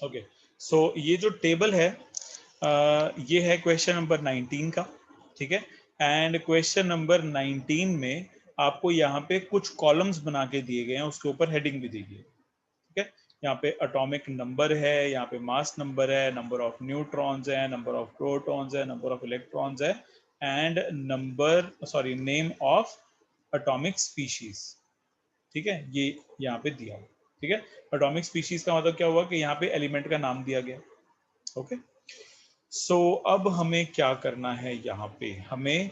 Okay, सो ये जो table है ये है क्वेश्चन नंबर 19 का, ठीक है। एंड क्वेश्चन नंबर 19 में आपको यहाँ पे कुछ कॉलम्स बना के दिए गए हैं, उसके ऊपर हेडिंग भी दी गई है, ठीक है। यहाँ पे एटॉमिक नंबर है, यहाँ पे मास नंबर है, नंबर ऑफ न्यूट्रॉन्स है, नंबर ऑफ प्रोटॉन्स है, नंबर ऑफ इलेक्ट्रॉन्स है, and name of atomic species, ठीक है। ये यहाँ पे दिया हुआ, ठीक है। एटॉमिक स्पीशीज का मतलब क्या हुआ कि यहाँ पे एलिमेंट का नाम दिया गया, ओके। सो अब हमें क्या करना है, यहाँ पे हमें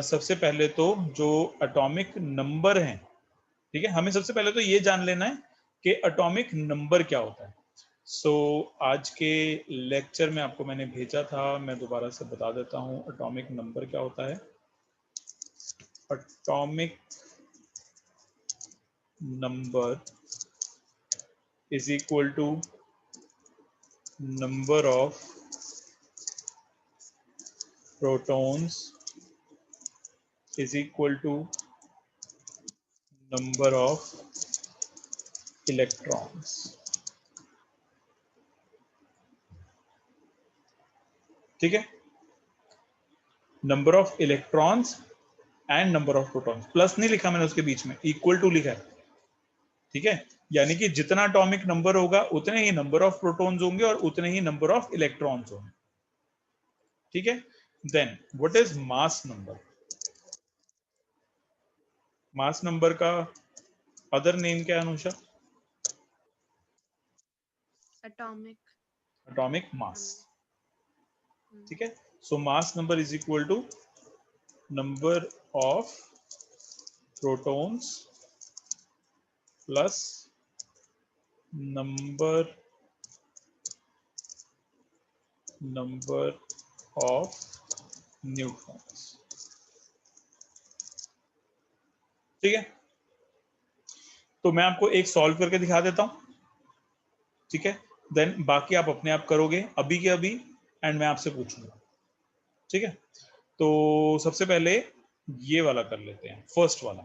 सबसे पहले तो जो एटॉमिक नंबर हैं, ठीक है, हमें सबसे पहले तो ये जान लेना है कि एटॉमिक नंबर क्या होता है। सो आज के लेक्चर में आपको मैंने भेजा था, मैं दोबारा से बता देता हूँ एटॉमिक नंबर क्या होता है। Atomic number is equal to number of protons is equal to number of electrons, ठीक है। Number of electrons and number of protons, plus नहीं लिखा मैंने उसके बीच में, इक्वल टू लिखा है, ठीक है। यानी कि जितना एटॉमिक नंबर होगा उतने ही नंबर ऑफ प्रोटॉन्स होंगे और उतने ही नंबर ऑफ इलेक्ट्रॉन्स होंगे, ठीक है। Then what is mass number? Mass number का अदर नेम क्या है अनुषा? एटॉमिक एटॉमिक मास, ठीक है। So mass number is equal to number of protons plus number of neutrons, ठीक है। तो मैं आपको एक सॉल्व करके दिखा देता हूं, ठीक है। देन बाकी आप अपने आप करोगे अभी के अभी, एंड मैं आपसे पूछूंगा, ठीक है। तो सबसे पहले ये वाला कर लेते हैं, फर्स्ट वाला।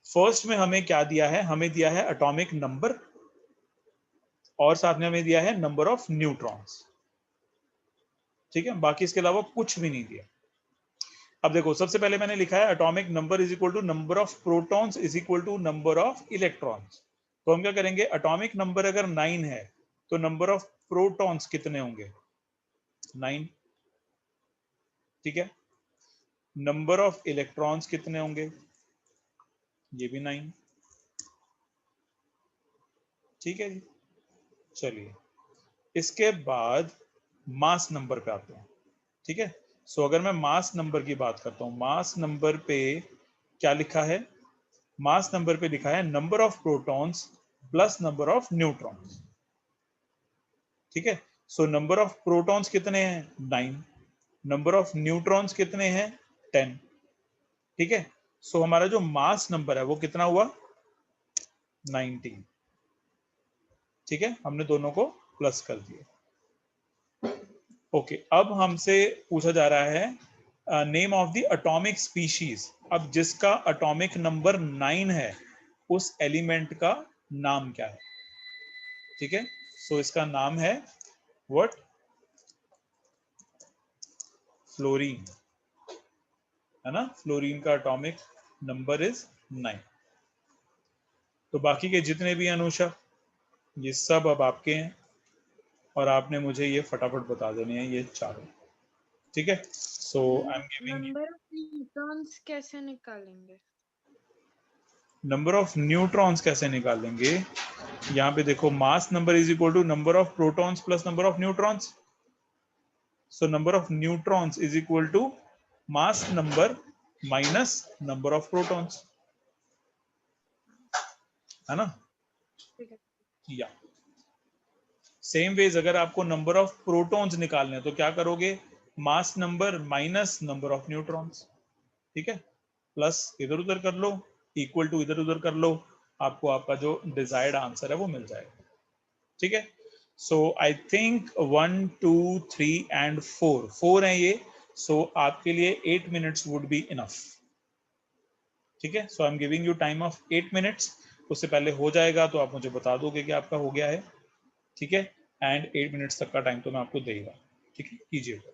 फर्स्ट में हमें क्या दिया है? हमें दिया है एटॉमिक नंबर और साथ में हमें दिया है नंबर ऑफ न्यूट्रॉन्स, ठीक है। बाकी इसके अलावा कुछ भी नहीं दिया। अब देखो, सबसे पहले मैंने लिखा है atomic number is equal to number of protons is equal to number of electrons. तो हम क्या करेंगे, एटॉमिक नंबर अगर 9 है तो नंबर ऑफ प्रोटॉन्स कितने होंगे? 9, ठीक है। नंबर ऑफ इलेक्ट्रॉन्स कितने होंगे? ये भी 9, ठीक है जी। चलिए, इसके बाद मास नंबर पे आते हैं, ठीक है। सो अगर मैं मास नंबर की बात करता हूं, मास नंबर पे क्या लिखा है? मास नंबर पे लिखा है number of protons plus number of neutrons, ठीक है। सो नंबर ऑफ प्रोटॉन्स कितने हैं? 9। नंबर ऑफ न्यूट्रॉन्स कितने हैं? 10, ठीक है। सो हमारा जो मास नंबर है वो कितना हुआ? 19, ठीक है। हमने दोनों को प्लस कर दिया। ओके, अब हमसे पूछा जा रहा है name of the atomic species. अब जिसका एटॉमिक नंबर 9 है उस एलिमेंट का नाम क्या है, ठीक है। सो इसका नाम है व्हाट? फ्लोरीन, है ना। फ्लोरीन का एटॉमिक नंबर इज 9। तो बाकी के जितने भी अनुषा, ये सब अब आपके हैं और आपने मुझे ये फटाफट बता देने हैं, ये चारों, ठीक है। So I am giving number of neutrons कैसे निकालेंगे? नंबर ऑफ न्यूट्रॉन्स कैसे निकालेंगे? यहाँ पे देखो, mass number is equal to number of protons plus number of neutrons. So number of neutrons is equal to mass number minus number of protons, है ना। ठीक है। या सेम वेज अगर आपको नंबर ऑफ प्रोटॉन्स निकालने हैं तो क्या करोगे? मास number minus number of neutrons, ठीक है। प्लस इधर उधर कर लो, इक्वल टू इधर उधर कर लो, आपको आपका जो डिजायर्ड आंसर है वो मिल जाएगा, ठीक है। सो आई थिंक 1 2 3 एंड 4 है ये। सो आपके लिए 8 मिनट्स वुड बी इनफ, ठीक है। So I am giving you time of 8 minutes. उससे पहले हो जाएगा तो आप मुझे बता दोगे कि आपका हो गया है, ठीक है। एंड 8 मिनट्स तक का टाइम तो मैं आपको देगा, ठीक है, कीजिएगा।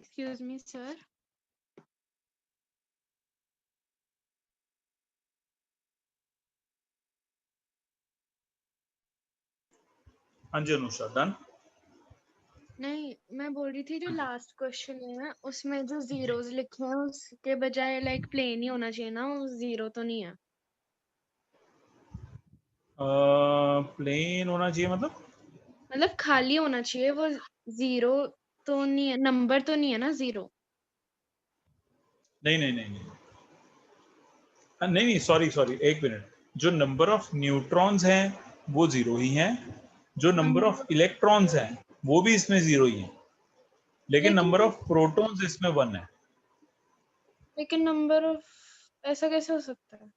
Excuse me, sir. हाँ जी अनुषा, डन। नहीं, मैं बोल रही थी जो लास्ट क्वेश्चन है उसमें जो जीरोस लिखे हैं उसके बजाय लाइक प्लेन ही होना चाहिए ना, जीरो तो नहीं है। प्लेन होना चाहिए मतलब खाली होना चाहिए, वो जीरो तो नहीं है, नंबर तो नहीं है ना जीरो। नहीं नहीं नहीं नहीं। नहीं नहीं, सॉरी सॉरी, एक मिनट। जो नंबर ऑफ न्यूट्रॉन्स हैं वो जीरो ही हैं, जो नंबर ऑफ इलेक्ट्रॉन्स हैं वो भी इसमें जीरो ही हैं, लेकिन लेकिन नंबर ऑफ प्रोटॉन्स इसमें वन है। लेकिन नंबर ऑफ ऐसा कैसे हो सकता है?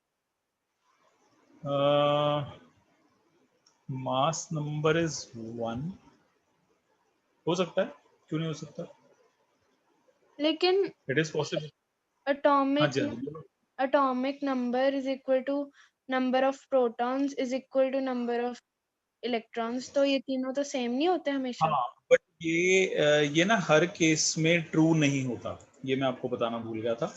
मास नंबर इज वन। हो सकता है, क्यों नहीं हो सकता? लेकिन इट इज पॉसिबल। हाँ एटॉमिक जी हाँ जी, बोलो। atomic number is equal to number of protons is equal to number of electrons, तो ये तीनों तो सेम नहीं होते हमेशा। हाँ, बट ये ना हर केस में ट्रू नहीं होता, ये मैं आपको बताना भूल गया था।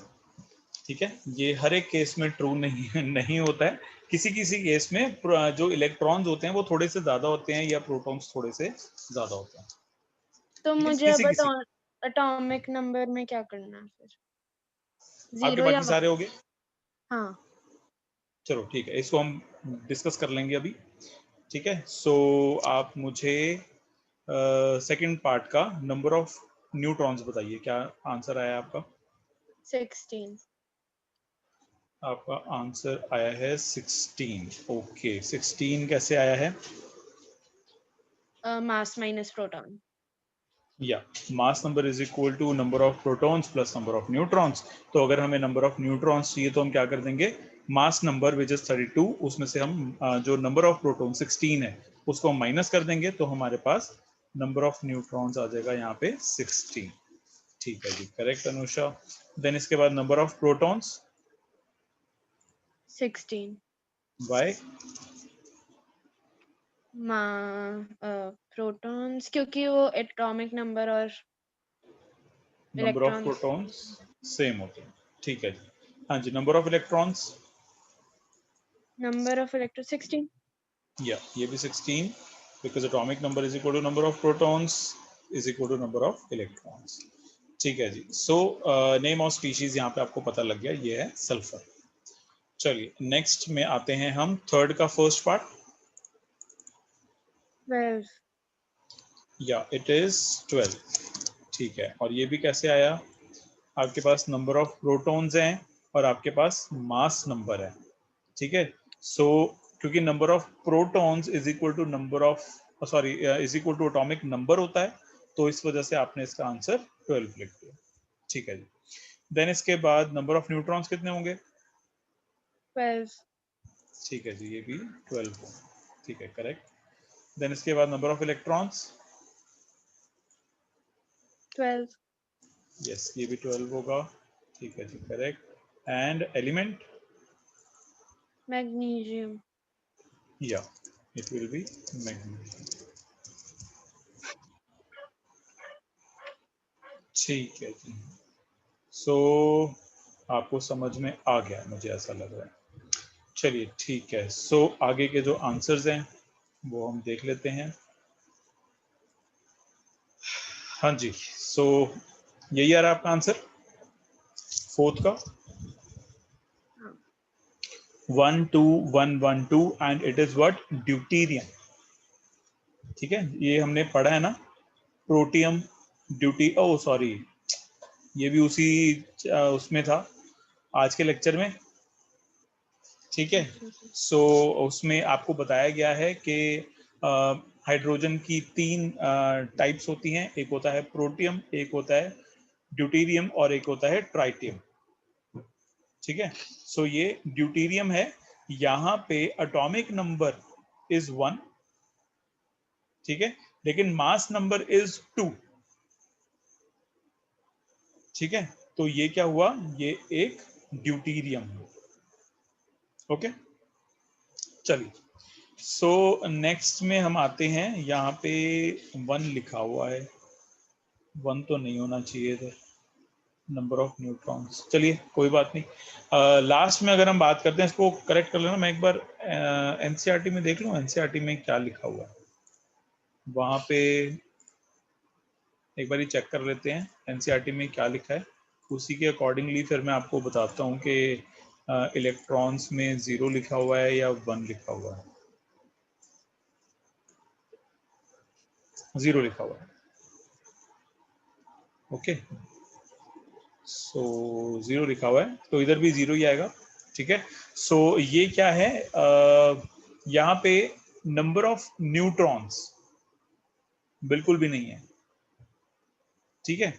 ठीक है, ये हर एक केस में ट्रू नहीं नहीं होता है। किसी किसी केस में जो इलेक्ट्रॉन्स होते हैं वो थोड़े से ज्यादा होते हैं या प्रोटॉन्स थोड़े से ज्यादा होते हैं। तो ठीक है, मुझे किसी अब किसी। एटॉमिक नंबर में क्या करना है फिर? आपके जीरो या बाकी वन? सारे हो गए? हाँ। चलो ठीक है, इसको हम डिस्कस कर लेंगे अभी। ठीक है, सो आप मुझे सेकंड पार्ट का नंबर ऑफ न्यूट्रॉन्स बताइए, क्या आंसर आया आपका? 16। आपका आंसर आया है 16। ओके, 16 कैसे आया है? Mass minus proton. या mass number is equal to number of protons plus number of neutrons. तो अगर हमें नंबर ऑफ न्यूट्रॉन्स चाहिए तो हम क्या कर देंगे? मास नंबर विच इज 32, उसमें से हम जो नंबर ऑफ प्रोटॉन 16 है उसको हम माइनस कर देंगे, तो हमारे पास नंबर ऑफ न्यूट्रॉन्स आ जाएगा यहाँ पे 16। ठीक है जी, करेक्ट अनुषा। देन इसके बाद number of protons 16। By protons क्योंकि वो एटॉमिक नंबर और number of electrons. Protons same होते हैं। ठीक है जी। हाँ जी, number of electrons number of electron 16। या ये भी 16, because atomic number is equal to number of protons is equal to number of electrons. ठीक है जी। सो नेम ऑफ स्पीशीज यहाँ पे आपको पता लग गया, ये है सल्फर। चलिए नेक्स्ट में आते हैं हम थर्ड का फर्स्ट पार्ट। 12। या इट इज 12। ठीक है, और ये भी कैसे आया? आपके पास नंबर ऑफ प्रोटॉन्स हैं और आपके पास मास नंबर है। ठीक है, सो क्योंकि number of protons is equal to number of sorry is equal to atomic number होता है, तो इस वजह से आपने इसका आंसर 12 लिख दिया। ठीक है जी। देन इसके बाद नंबर ऑफ न्यूट्रॉन्स कितने होंगे? 12। ठीक है जी, ये भी 12 होंगे। ठीक है, करेक्ट। देन इसके बाद नंबर ऑफ इलेक्ट्रॉन्स? 12। यस, ये भी 12 होगा। ठीक है जी, करेक्ट। And element? मैग्नीशियम। या इट विल बी मैग्नीशियम। ठीक है जी। सो आपको समझ में आ गया, मुझे ऐसा लग रहा है। चलिए ठीक है, सो आगे के जो आंसर्स हैं वो हम देख लेते हैं। हाँ जी, सो यही आ रहा है आपका आंसर फोर्थ का, 12112, and it is what? Deuterium. ठीक है, ये हमने पढ़ा है ना, प्रोटियम, ड्यूटी, ओ सॉरी, ये भी उसी उसमें था आज के लेक्चर में। ठीक है, अच्छा। सो उसमें आपको बताया गया है कि हाइड्रोजन की तीन टाइप्स होती हैं, एक होता है प्रोटियम, एक होता है ड्यूटीरियम और एक होता है ट्राइटियम। ठीक है, सो ये ड्यूटीरियम है, यहाँ पे एटॉमिक नंबर इज 1। ठीक है, लेकिन मास नंबर इज 2। ठीक है, तो ये क्या हुआ? ये एक ड्यूटीरियम। ओके, चलिए। सो नेक्स्ट में हम आते हैं, यहाँ पे 1 लिखा हुआ है, 1 तो नहीं होना चाहिए था, नंबर ऑफ न्यूट्रॉन्स। चलिए कोई बात नहीं। लास्ट में अगर हम बात करते हैं, इसको करेक्ट कर लेना। मैं एक बार एनसीईआरटी में देख लूं, एनसीईआरटी में क्या लिखा हुआ है वहां पे, एक बार चेक कर लेते हैं एनसीईआरटी में क्या लिखा है। उसी के अकॉर्डिंगली फिर मैं आपको बताता हूँ कि इलेक्ट्रॉन्स में 0 लिखा हुआ है या 1 लिखा हुआ है। 0 लिखा हुआ है, ओके। सो 0 लिखा हुआ है, तो इधर भी 0 ही आएगा, ठीक है। सो ये क्या है, यहाँ पे नंबर ऑफ न्यूट्रॉन्स बिल्कुल भी नहीं है, ठीक है।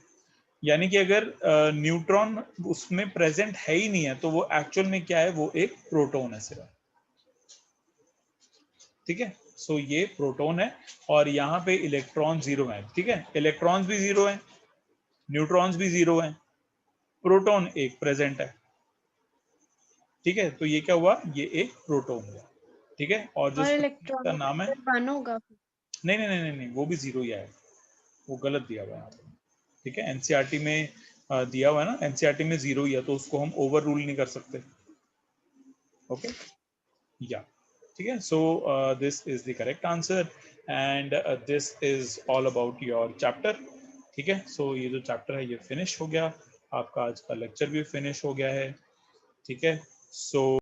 यानी कि अगर न्यूट्रॉन उसमें प्रेजेंट है ही नहीं है, तो वो एक्चुअल में क्या है, वो एक प्रोटॉन है सिर्फ, ठीक है। सो ये प्रोटॉन है, और यहाँ पे इलेक्ट्रॉन 0 है, ठीक है। इलेक्ट्रॉन्स भी 0 है, न्यूट्रॉन्स भी 0 है, प्रोटॉन एक प्रेजेंट है, ठीक है। तो ये क्या हुआ, ये एक प्रोटॉन हुआ, ठीक है। और जो और का इलेक्ट्रॉन नाम है, 1 होगा। नहीं नहीं नहीं नहीं, वो भी 0 ही आएगा, वो गलत दिया हुआ है यहाँ पे, ठीक है। एनसीईआरटी में दिया हुआ है ना, एनसीईआरटी में 0 ही है, तो उसको हम ओवर रूल नहीं कर सकते, ओके या, ठीक है। So this is the correct answer, and this is all about your chapter, ठीक है। सो ये जो चैप्टर है ये फिनिश हो गया, आपका आज का लेक्चर भी फिनिश हो गया है, ठीक है। सो